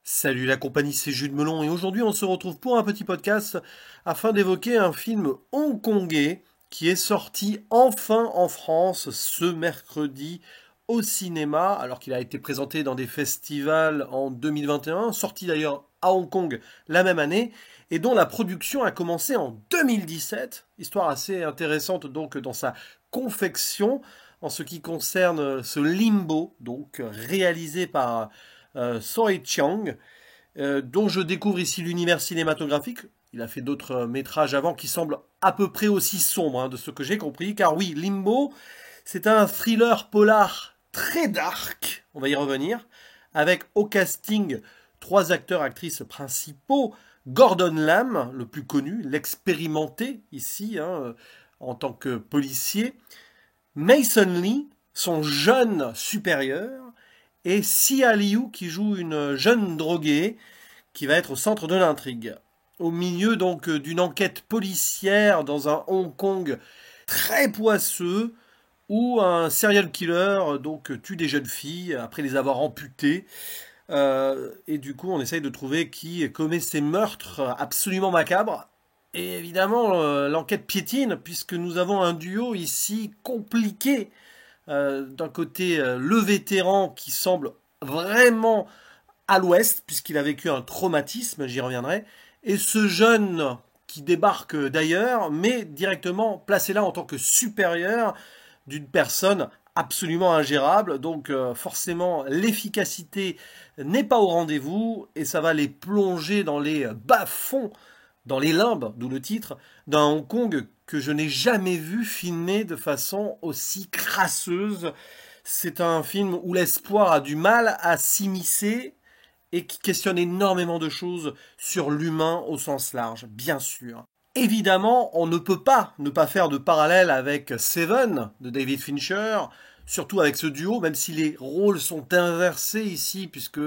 Salut la compagnie, c'est Jules Melon et aujourd'hui on se retrouve pour un petit podcast afin d'évoquer un film hongkongais qui est sorti enfin en France ce mercredi au cinéma alors qu'il a été présenté dans des festivals en 2021, sorti d'ailleurs à Hong Kong la même année et dont la production a commencé en 2017, histoire assez intéressante donc dans sa confection en ce qui concerne ce Limbo, donc réalisé par Soi Chiang, dont je découvre ici l'univers cinématographique. Il a fait d'autres métrages avant qui semblent à peu près aussi sombres, de ce que j'ai compris. Car oui, Limbo, c'est un thriller polar très dark, on va y revenir, avec au casting trois acteurs-actrices principaux. Gordon Lam, le plus connu, l'expérimenté ici, en tant que policier. Mason Lee, son jeune supérieur, et Sia Liu qui joue une jeune droguée qui va être au centre de l'intrigue. Au milieu donc d'une enquête policière dans un Hong Kong très poisseux où un serial killer donc tue des jeunes filles après les avoir amputées. Et du coup, on essaye de trouver qui commet ces meurtres absolument macabres. Et évidemment, l'enquête piétine puisque nous avons un duo ici compliqué. D'un côté, le vétéran qui semble vraiment à l'ouest, puisqu'il a vécu un traumatisme, j'y reviendrai, et ce jeune qui débarque d'ailleurs, mais directement placé là en tant que supérieur d'une personne absolument ingérable. Donc forcément, l'efficacité n'est pas au rendez-vous, et ça va les plonger dans les bas-fonds, dans les limbes, d'où le titre, d'un Hong Kong que je n'ai jamais vu filmé de façon aussi crasseuse. C'est un film où l'espoir a du mal à s'immiscer et qui questionne énormément de choses sur l'humain au sens large, bien sûr. Évidemment, on ne peut pas ne pas faire de parallèle avec Seven de David Fincher, surtout avec ce duo, même si les rôles sont inversés ici, puisque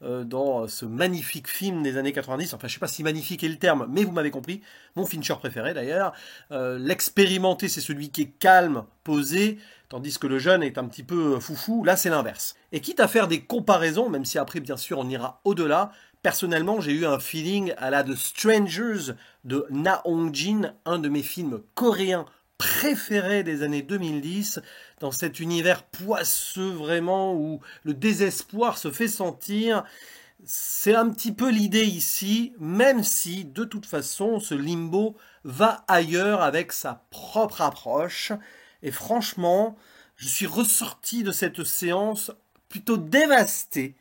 dans ce magnifique film des années 90, enfin je sais pas si magnifique est le terme, mais vous m'avez compris, mon Fincher préféré d'ailleurs, l'expérimenté c'est celui qui est calme, posé, tandis que le jeune est un petit peu foufou, là c'est l'inverse. Et quitte à faire des comparaisons, même si après bien sûr on ira au-delà, personnellement j'ai eu un feeling à la The Strangers de Na Hong-jin, un de mes films coréens préférés des années 2010, dans cet univers poisseux vraiment où le désespoir se fait sentir. C'est un petit peu l'idée ici, même si de toute façon ce Limbo va ailleurs avec sa propre approche. Et franchement, je suis ressorti de cette séance plutôt dévasté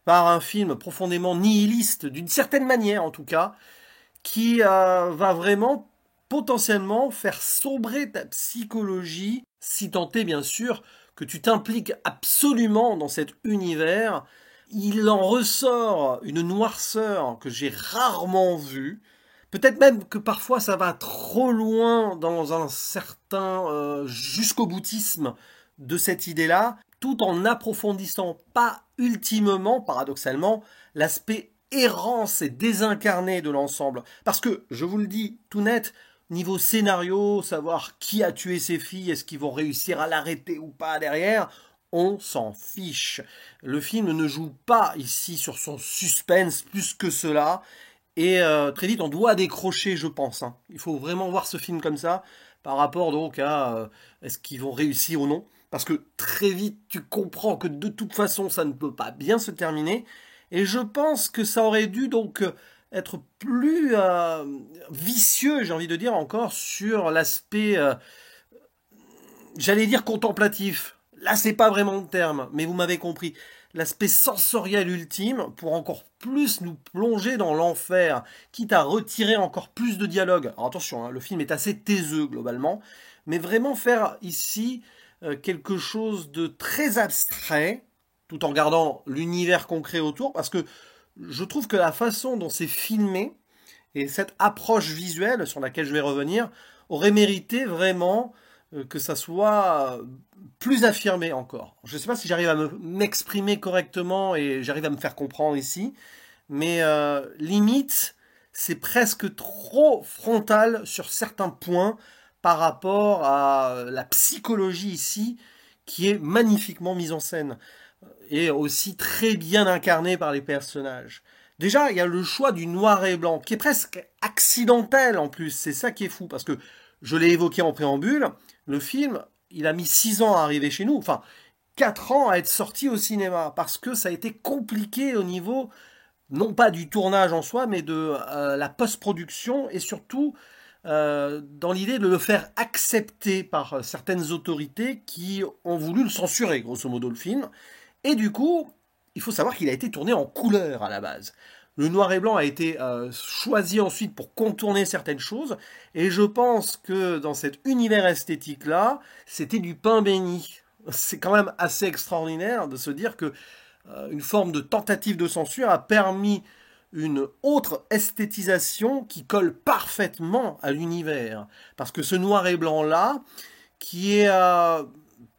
par un film profondément nihiliste, d'une certaine manière en tout cas, qui va vraiment potentiellement faire sombrer ta psychologie, si tant est bien sûr que tu t'impliques absolument dans cet univers. Il en ressort une noirceur que j'ai rarement vue. Peut-être même que parfois ça va trop loin dans un certain jusqu'au boutisme de cette idée-là, tout en approfondissant pas ultimement, paradoxalement, l'aspect errance et désincarné de l'ensemble. Parce que, je vous le dis tout net, niveau scénario, savoir qui a tué ses filles, est-ce qu'ils vont réussir à l'arrêter ou pas derrière, on s'en fiche. Le film ne joue pas ici sur son suspense plus que cela. Et très vite, on doit décrocher, je pense. Il faut vraiment voir ce film comme ça, par rapport donc à est-ce qu'ils vont réussir ou non. Parce que très vite, tu comprends que de toute façon, ça ne peut pas bien se terminer. Et je pense que ça aurait dû donc être plus vicieux, j'ai envie de dire encore, sur l'aspect, j'allais dire contemplatif. Là, c'est pas vraiment le terme, mais vous m'avez compris. L'aspect sensoriel ultime pour encore plus nous plonger dans l'enfer, quitte à retirer encore plus de dialogue. Alors attention, le film est assez taiseux globalement, mais vraiment faire ici quelque chose de très abstrait, tout en gardant l'univers concret autour, parce que je trouve que la façon dont c'est filmé et cette approche visuelle sur laquelle je vais revenir aurait mérité vraiment que ça soit plus affirmé encore. Je ne sais pas si j'arrive à m'exprimer correctement et j'arrive à me faire comprendre ici, mais limite, c'est presque trop frontal sur certains points par rapport à la psychologie ici, qui est magnifiquement mise en scène. est aussi très bien incarné par les personnages. Déjà, il y a le choix du noir et blanc, qui est presque accidentel en plus, c'est ça qui est fou, parce que je l'ai évoqué en préambule, le film, il a mis 6 ans à arriver chez nous, enfin 4 ans à être sorti au cinéma, parce que ça a été compliqué au niveau, non pas du tournage en soi, mais de la post-production, et surtout dans l'idée de le faire accepter par certaines autorités qui ont voulu le censurer, grosso modo, le film. Et du coup, il faut savoir qu'il a été tourné en couleur à la base. Le noir et blanc a été choisi ensuite pour contourner certaines choses, et je pense que dans cet univers esthétique-là, c'était du pain béni. C'est quand même assez extraordinaire de se dire que une forme de tentative de censure a permis une autre esthétisation qui colle parfaitement à l'univers. Parce que ce noir et blanc-là, qui est pas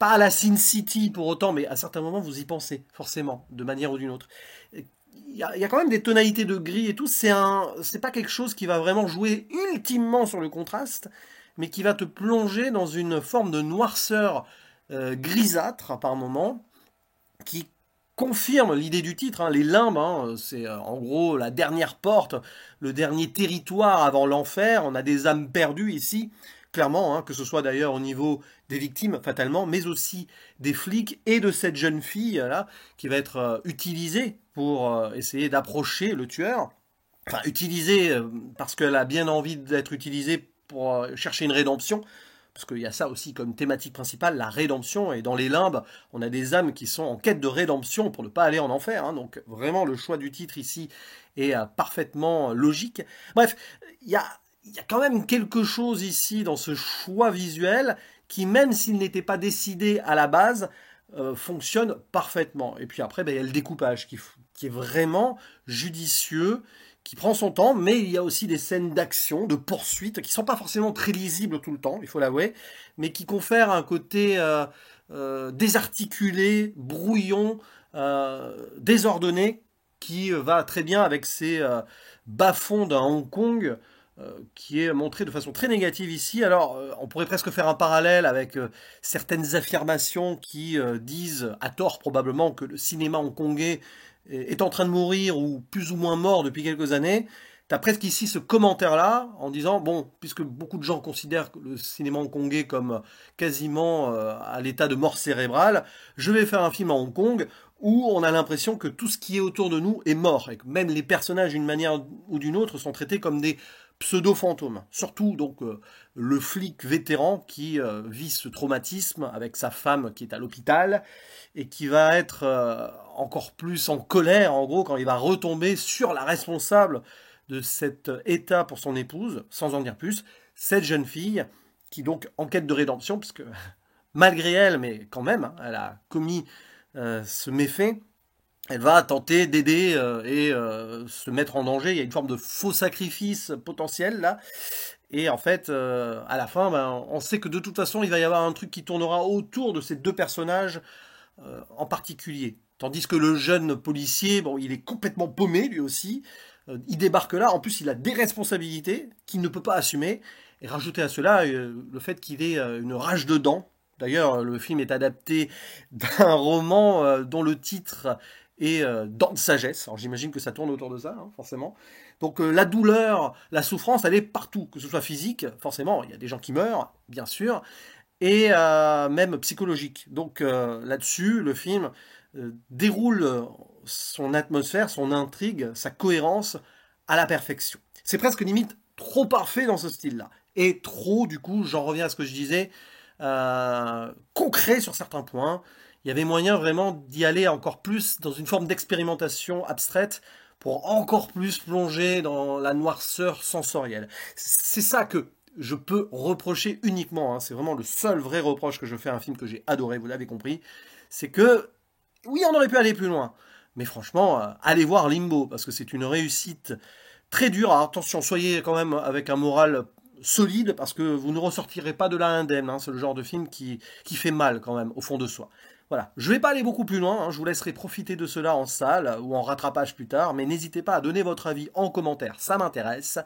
à la Sin City pour autant, mais à certains moments vous y pensez, forcément, de manière ou d'une autre. Il y a quand même des tonalités de gris et tout, c'est pas quelque chose qui va vraiment jouer ultimement sur le contraste, mais qui va te plonger dans une forme de noirceur grisâtre par moment, qui confirme l'idée du titre, hein, les limbes, hein, c'est en gros la dernière porte, le dernier territoire avant l'enfer, on a des âmes perdues ici, clairement, hein, que ce soit d'ailleurs au niveau des victimes, fatalement, mais aussi des flics et de cette jeune fille-là, qui va être utilisée pour essayer d'approcher le tueur, enfin utilisée parce qu'elle a bien envie d'être utilisée pour chercher une rédemption, parce qu'il y a ça aussi comme thématique principale, la rédemption, et dans les limbes, on a des âmes qui sont en quête de rédemption pour ne pas aller en enfer, hein, donc vraiment le choix du titre ici est parfaitement logique. Bref, il y a quand même quelque chose ici dans ce choix visuel qui, même s'il n'était pas décidé à la base, fonctionne parfaitement. Et puis après, ben, il y a le découpage qui est vraiment judicieux, qui prend son temps, mais il y a aussi des scènes d'action, de poursuite, qui sont pas forcément très lisibles tout le temps, il faut l'avouer, mais qui confèrent un côté désarticulé, brouillon, désordonné, qui va très bien avec ces bas-fonds d'un Hong Kong, qui est montré de façon très négative ici. Alors, on pourrait presque faire un parallèle avec certaines affirmations qui disent, à tort probablement, que le cinéma hongkongais est en train de mourir ou plus ou moins mort depuis quelques années. T'as presque ici ce commentaire-là en disant, bon, puisque beaucoup de gens considèrent le cinéma hongkongais comme quasiment à l'état de mort cérébrale, je vais faire un film à Hong Kong où on a l'impression que tout ce qui est autour de nous est mort et que même les personnages d'une manière ou d'une autre sont traités comme des pseudo-fantômes. Surtout donc le flic vétéran qui vit ce traumatisme avec sa femme qui est à l'hôpital et qui va être encore plus en colère en gros quand il va retomber sur la responsable de cet état pour son épouse, sans en dire plus, cette jeune fille qui donc en quête de rédemption, puisque malgré elle, mais quand même, hein, elle a commis ce méfait, elle va tenter d'aider et se mettre en danger. Il y a une forme de faux sacrifice potentiel là. Et en fait, à la fin, ben, on sait que de toute façon, il va y avoir un truc qui tournera autour de ces deux personnages en particulier. Tandis que le jeune policier, bon, il est complètement paumé lui aussi. Il débarque là, en plus il a des responsabilités qu'il ne peut pas assumer. Et rajouter à cela le fait qu'il ait une rage de dents. D'ailleurs, le film est adapté d'un roman dont le titre est Dents de sagesse. Alors j'imagine que ça tourne autour de ça, hein, forcément. Donc la douleur, la souffrance, elle est partout, que ce soit physique, forcément, il y a des gens qui meurent, bien sûr, et même psychologique. Donc là-dessus, le film déroule son atmosphère, son intrigue, sa cohérence à la perfection. C'est presque limite trop parfait dans ce style-là. Et trop, du coup, j'en reviens à ce que je disais, concret sur certains points. Il y avait moyen vraiment d'y aller encore plus dans une forme d'expérimentation abstraite pour encore plus plonger dans la noirceur sensorielle. C'est ça que je peux reprocher uniquement, hein. C'est vraiment le seul vrai reproche que je fais à un film que j'ai adoré, vous l'avez compris, c'est que, oui, on aurait pu aller plus loin, mais franchement, allez voir Limbo, parce que c'est une réussite très dure. Alors, attention, soyez quand même avec un moral solide, parce que vous ne ressortirez pas de là indemne, hein. C'est le genre de film qui fait mal quand même, au fond de soi. Voilà, je ne vais pas aller beaucoup plus loin, hein. Je vous laisserai profiter de cela en salle ou en rattrapage plus tard, mais n'hésitez pas à donner votre avis en commentaire, ça m'intéresse.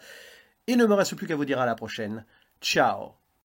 Et ne me reste plus qu'à vous dire à la prochaine. Ciao!